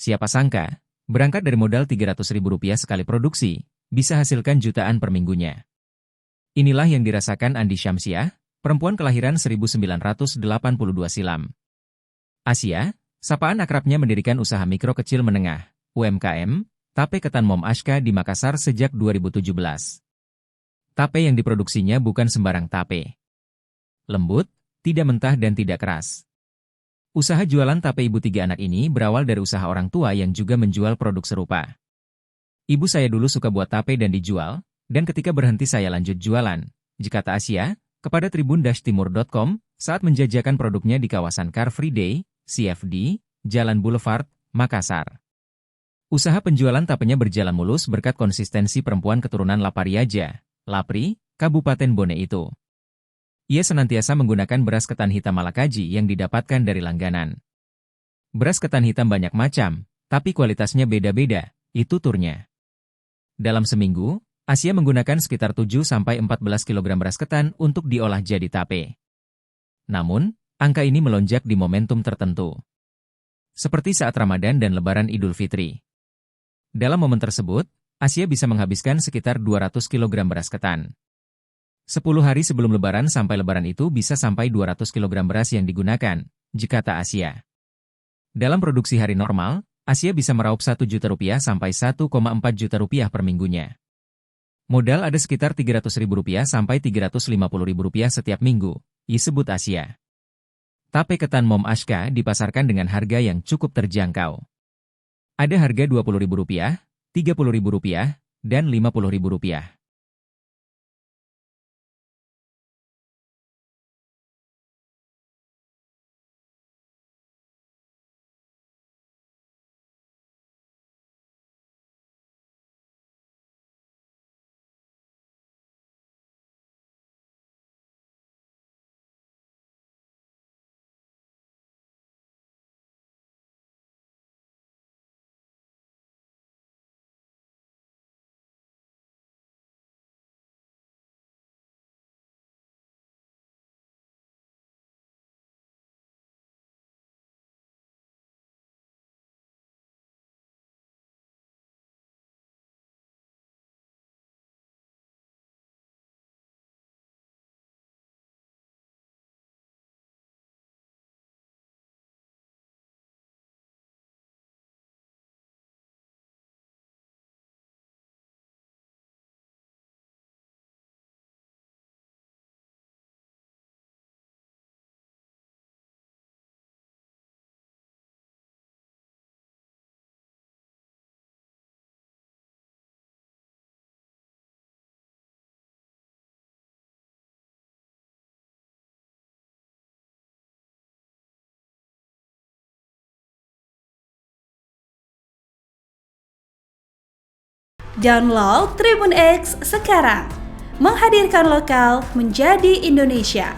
Siapa sangka, berangkat dari modal Rp300.000 sekali produksi, bisa hasilkan jutaan per minggunya. Inilah yang dirasakan Andi Syamsiah, perempuan kelahiran 1982 silam. Asia, sapaan akrabnya mendirikan usaha mikro kecil menengah, UMKM, tape ketan Mom Ashka di Makassar sejak 2017. Tape yang diproduksinya bukan sembarang tape. Lembut, tidak mentah dan tidak keras. Usaha jualan tape ibu 3 anak ini berawal dari usaha orang tua yang juga menjual produk serupa. Ibu saya dulu suka buat tape dan dijual, dan ketika berhenti saya lanjut jualan, kata Asia, kepada tribun-timur.com, saat menjajakan produknya di kawasan Car Free Day, CFD, Jalan Boulevard, Makassar. Usaha penjualan tapenya berjalan mulus berkat konsistensi perempuan keturunan Lapariaja, Lapri, Kabupaten Bone itu. Ia senantiasa menggunakan beras ketan hitam Malakaji yang didapatkan dari langganan. Beras ketan hitam banyak macam, tapi kualitasnya beda-beda, itu turnya. Dalam seminggu, Asia menggunakan sekitar 7-14 kg beras ketan untuk diolah jadi tape. Namun, angka ini melonjak di momentum tertentu. Seperti saat Ramadan dan Lebaran Idul Fitri. Dalam momen tersebut, Asia bisa menghabiskan sekitar 200 kg beras ketan. 10 hari sebelum Lebaran sampai Lebaran itu bisa sampai 200 kg beras yang digunakan, kata Asia. Dalam produksi hari normal, Asia bisa meraup Rp1 juta sampai Rp1,4 juta per minggunya. Modal ada sekitar Rp300.000 sampai Rp350.000 setiap minggu, disebut Asia. Tape ketan Mom Ashka dipasarkan dengan harga yang cukup terjangkau. Ada harga Rp20.000, Rp30.000, dan Rp50.000. Download Tribun X sekarang, menghadirkan lokal menjadi Indonesia.